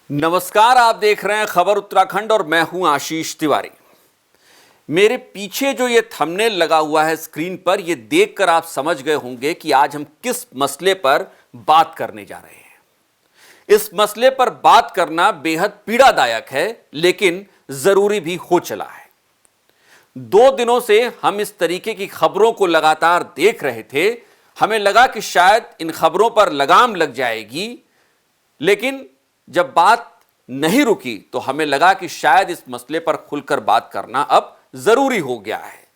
नमस्कार, आप देख रहे हैं खबर उत्तराखंड और मैं हूं आशीष तिवारी। मेरे पीछे जो ये थंबनेल लगा हुआ है स्क्रीन पर, ये देखकर आप समझ गए होंगे कि आज हम किस मसले पर बात करने जा रहे हैं। इस मसले पर बात करना बेहद पीड़ादायक है, लेकिन जरूरी भी हो चला है। 2 दिनों से हम इस तरीके की खबरों को लगातार देख रहे थे। हमें लगा कि शायद इन खबरों पर लगाम लग जाएगी, लेकिन जब बात नहीं रुकी तो हमें लगा कि शायद इस मसले पर खुलकर बात करना अब जरूरी हो गया है।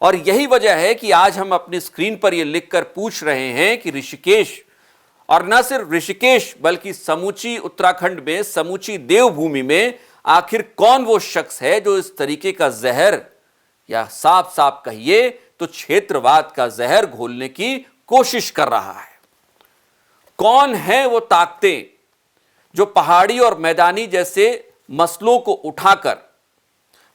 और यही वजह है कि आज हम अपनी स्क्रीन पर यह लिखकर पूछ रहे हैं कि ऋषिकेश, और न सिर्फ ऋषिकेश बल्कि समूची उत्तराखंड में, समूची देवभूमि में आखिर कौन वो शख्स है जो इस तरीके का जहर, या साफ साफ कहिए तो क्षेत्रवाद का जहर घोलने की कोशिश कर रहा है। कौन है वो ताकतें जो पहाड़ी और मैदानी जैसे मसलों को उठाकर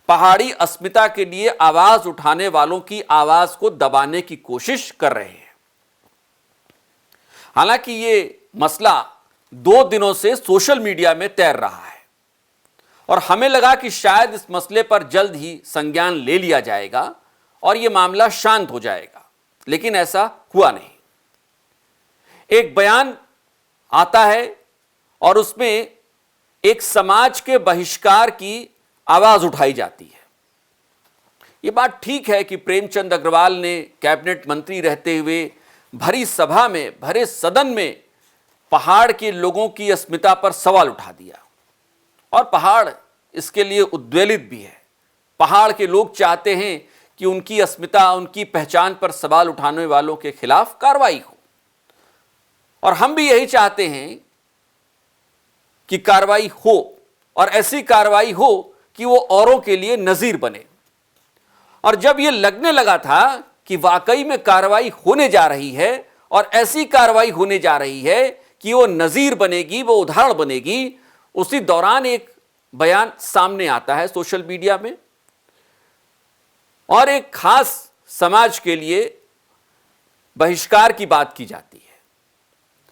पहाड़ी अस्मिता के लिए आवाज उठाने वालों की आवाज को दबाने की कोशिश कर रहे हैं। हालांकि ये मसला 2 दिनों से सोशल मीडिया में तैर रहा है और हमें लगा कि शायद इस मसले पर जल्द ही संज्ञान ले लिया जाएगा और यह मामला शांत हो जाएगा, लेकिन ऐसा हुआ नहीं। एक बयान आता है और उसमें एक समाज के बहिष्कार की आवाज उठाई जाती है। यह बात ठीक है कि प्रेमचंद अग्रवाल ने कैबिनेट मंत्री रहते हुए भरी सभा में, भरे सदन में पहाड़ के लोगों की अस्मिता पर सवाल उठा दिया और पहाड़ इसके लिए उद्वेलित भी है। पहाड़ के लोग चाहते हैं कि उनकी अस्मिता, उनकी पहचान पर सवाल उठाने वालों के खिलाफ कार्रवाई हो, और हम भी यही चाहते हैं कि कार्रवाई हो, और ऐसी कार्रवाई हो कि वो औरों के लिए नजीर बने। और जब ये लगने लगा था कि वाकई में कार्रवाई होने जा रही है और ऐसी कार्रवाई होने जा रही है कि वो नजीर बनेगी, वो उदाहरण बनेगी, उसी दौरान एक बयान सामने आता है सोशल मीडिया में और एक खास समाज के लिए बहिष्कार की बात की जाती है।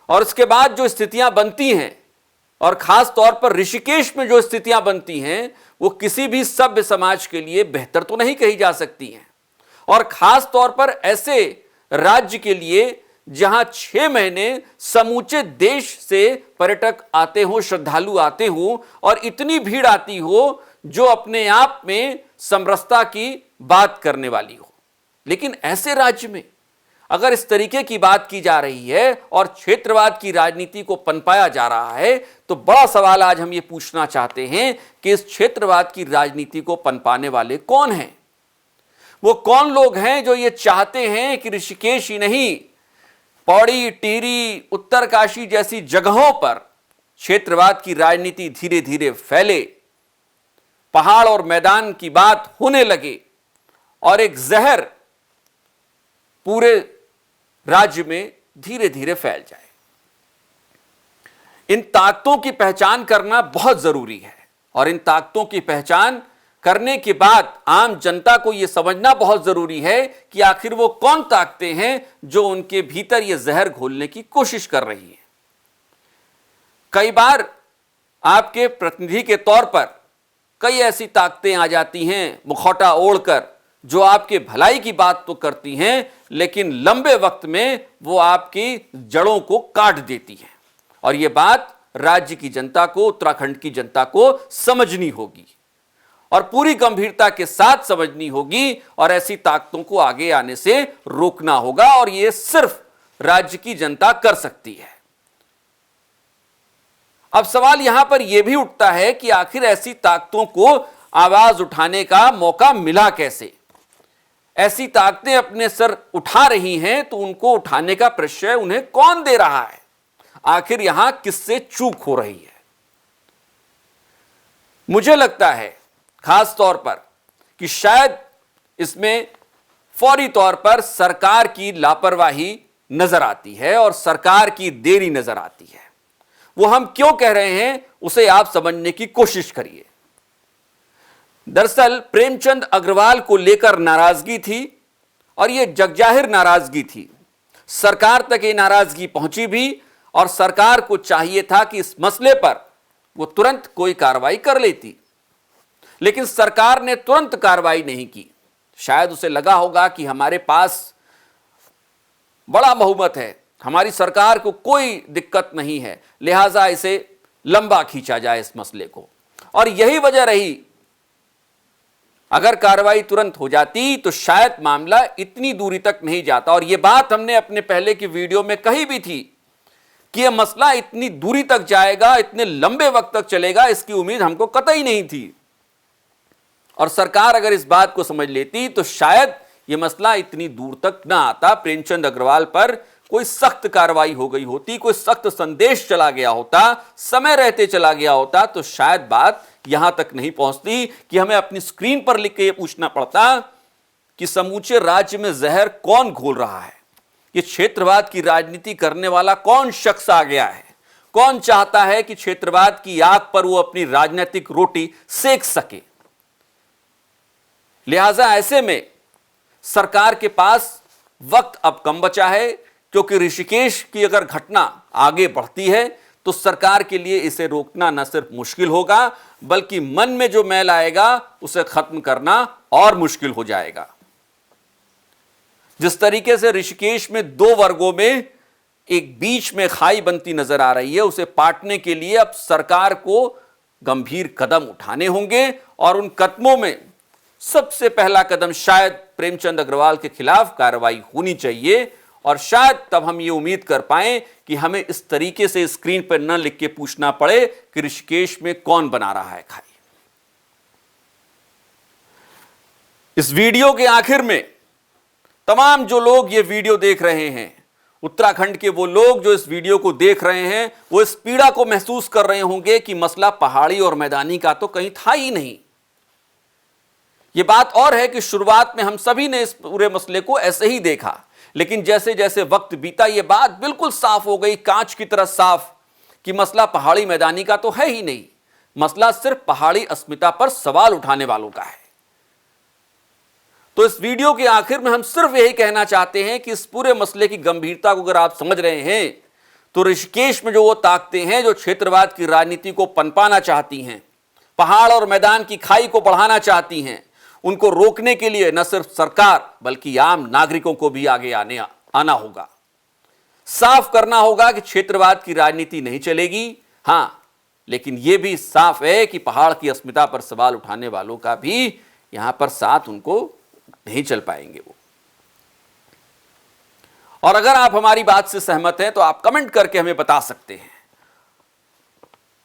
और इसके बाद जो स्थितियां बनती हैं, और खास तौर पर ऋषिकेश में जो स्थितियां बनती हैं, वो किसी भी सभ्य समाज के लिए बेहतर तो नहीं कही जा सकती हैं। और खास तौर पर ऐसे राज्य के लिए जहां 6 महीने समूचे देश से पर्यटक आते हो, श्रद्धालु आते हो और इतनी भीड़ आती हो जो अपने आप में समरसता की बात करने वाली हो। लेकिन ऐसे राज्य में अगर इस तरीके की बात की जा रही है और क्षेत्रवाद की राजनीति को पनपाया जा रहा है, तो बड़ा सवाल आज हम ये पूछना चाहते हैं कि इस क्षेत्रवाद की राजनीति को पनपाने वाले कौन हैं? वो कौन लोग हैं जो ये चाहते हैं कि ऋषिकेश ही नहीं, पौड़ी, टिहरी, उत्तरकाशी जैसी जगहों पर क्षेत्रवाद की राजनीति धीरे धीरे फैले, पहाड़ और मैदान की बात होने लगे और एक जहर पूरे राज्य में धीरे धीरे फैल जाए। इन ताकतों की पहचान करना बहुत जरूरी है और इन ताकतों की पहचान करने के बाद आम जनता को यह समझना बहुत जरूरी है कि आखिर वो कौन ताकतें हैं जो उनके भीतर यह जहर घोलने की कोशिश कर रही है। कई बार आपके प्रतिनिधि के तौर पर कई ऐसी ताकतें आ जाती हैं मुखौटा ओढ़कर, जो आपके भलाई की बात तो करती हैं, लेकिन लंबे वक्त में वो आपकी जड़ों को काट देती हैं। और ये बात राज्य की जनता को, उत्तराखंड की जनता को समझनी होगी और पूरी गंभीरता के साथ समझनी होगी और ऐसी ताकतों को आगे आने से रोकना होगा, और ये सिर्फ राज्य की जनता कर सकती है। अब सवाल यहां पर यह भी उठता है कि आखिर ऐसी ताकतों को आवाज उठाने का मौका मिला कैसे? ऐसी ताकतें अपने सर उठा रही हैं तो उनको उठाने का प्रश्रय उन्हें कौन दे रहा है? आखिर यहां किससे चूक हो रही है? मुझे लगता है खास तौर पर कि शायद इसमें फौरी तौर पर सरकार की लापरवाही नजर आती है और सरकार की देरी नजर आती है। वो हम क्यों कह रहे हैं उसे आप समझने की कोशिश करिए। दरअसल प्रेमचंद अग्रवाल को लेकर नाराजगी थी और यह जगजाहिर नाराजगी थी। सरकार तक ये नाराजगी पहुंची भी और सरकार को चाहिए था कि इस मसले पर वो तुरंत कोई कार्रवाई कर लेती, लेकिन सरकार ने तुरंत कार्रवाई नहीं की। शायद उसे लगा होगा कि हमारे पास बड़ा बहुमत है, हमारी सरकार को कोई दिक्कत नहीं है, लिहाजा इसे लंबा खींचा जाए इस मसले को। और यही वजह रही, अगर कार्रवाई तुरंत हो जाती तो शायद मामला इतनी दूरी तक नहीं जाता। और यह बात हमने अपने पहले की वीडियो में कही भी थी कि यह मसला इतनी दूरी तक जाएगा, इतने लंबे वक्त तक चलेगा, इसकी उम्मीद हमको कतई नहीं थी। और सरकार अगर इस बात को समझ लेती तो शायद यह मसला इतनी दूर तक ना आता, प्रेमचंद अग्रवाल पर कोई सख्त कार्रवाई हो गई होती, कोई सख्त संदेश चला गया होता, समय रहते चला गया होता, तो शायद बात यहां तक नहीं पहुंचती कि हमें अपनी स्क्रीन पर लिख के यह पूछना पड़ता कि समूचे राज्य में जहर कौन घोल रहा है, ये क्षेत्रवाद की राजनीति करने वाला कौन शख्स आ गया है, कौन चाहता है कि क्षेत्रवाद की आग पर वो अपनी राजनीतिक रोटी सेक सके। लिहाजा ऐसे में सरकार के पास वक्त अब कम बचा है, क्योंकि ऋषिकेश की अगर घटना आगे बढ़ती है तो सरकार के लिए इसे रोकना न सिर्फ मुश्किल होगा, बल्कि मन में जो मैल आएगा उसे खत्म करना और मुश्किल हो जाएगा। जिस तरीके से ऋषिकेश में दो वर्गों में एक बीच में खाई बनती नजर आ रही है, उसे पाटने के लिए अब सरकार को गंभीर कदम उठाने होंगे। और उन कदमों में सबसे पहला कदम शायद प्रेमचंद अग्रवाल के खिलाफ कार्रवाई होनी चाहिए। और शायद तब हम ये उम्मीद कर पाएं कि हमें इस तरीके से स्क्रीन पर न लिख के पूछना पड़े कि ऋषिकेश में कौन बना रहा है खाई। इस वीडियो के आखिर में तमाम जो लोग ये वीडियो देख रहे हैं, उत्तराखंड के वो लोग जो इस वीडियो को देख रहे हैं, वो इस पीड़ा को महसूस कर रहे होंगे कि मसला पहाड़ी और मैदानी का तो कहीं था ही नहीं। ये बात और है कि शुरुआत में हम सभी ने इस पूरे मसले को ऐसे ही देखा, लेकिन जैसे जैसे वक्त बीता ये बात बिल्कुल साफ हो गई, कांच की तरह साफ, कि मसला पहाड़ी मैदानी का तो है ही नहीं, मसला सिर्फ पहाड़ी अस्मिता पर सवाल उठाने वालों का है। तो इस वीडियो के आखिर में हम सिर्फ यही कहना चाहते हैं कि इस पूरे मसले की गंभीरता को अगर आप समझ रहे हैं तो ऋषिकेश में जो वो ताकतें हैं जो क्षेत्रवाद की राजनीति को पनपाना चाहती हैं, पहाड़ और मैदान की खाई को बढ़ाना चाहती हैं, उनको रोकने के लिए न सिर्फ सरकार बल्कि आम नागरिकों को भी आगे आना होगा। साफ करना होगा कि क्षेत्रवाद की राजनीति नहीं चलेगी, हां, लेकिन यह भी साफ है कि पहाड़ की अस्मिता पर सवाल उठाने वालों का भी यहां पर साथ उनको नहीं चल पाएंगे वो। और अगर आप हमारी बात से सहमत हैं तो आप कमेंट करके हमें बता सकते हैं।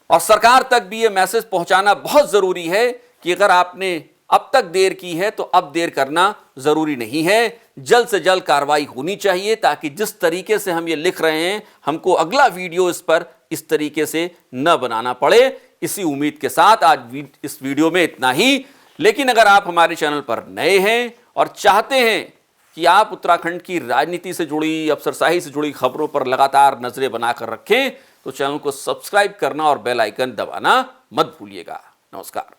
और सरकार तक भी यह मैसेज पहुंचाना बहुत जरूरी है कि अगर आपने अब तक देर की है तो अब देर करना जरूरी नहीं है, जल्द से जल्द कार्रवाई होनी चाहिए, ताकि जिस तरीके से हम ये लिख रहे हैं हमको अगला वीडियो इस पर इस तरीके से न बनाना पड़े। इसी उम्मीद के साथ आज इस वीडियो में इतना ही। लेकिन अगर आप हमारे चैनल पर नए हैं और चाहते हैं कि आप उत्तराखंड की राजनीति से जुड़ी, अफसरशाही से जुड़ी खबरों पर लगातार नजरें बनाकर रखें, तो चैनल को सब्सक्राइब करना और बेल आइकन दबाना मत भूलिएगा। नमस्कार।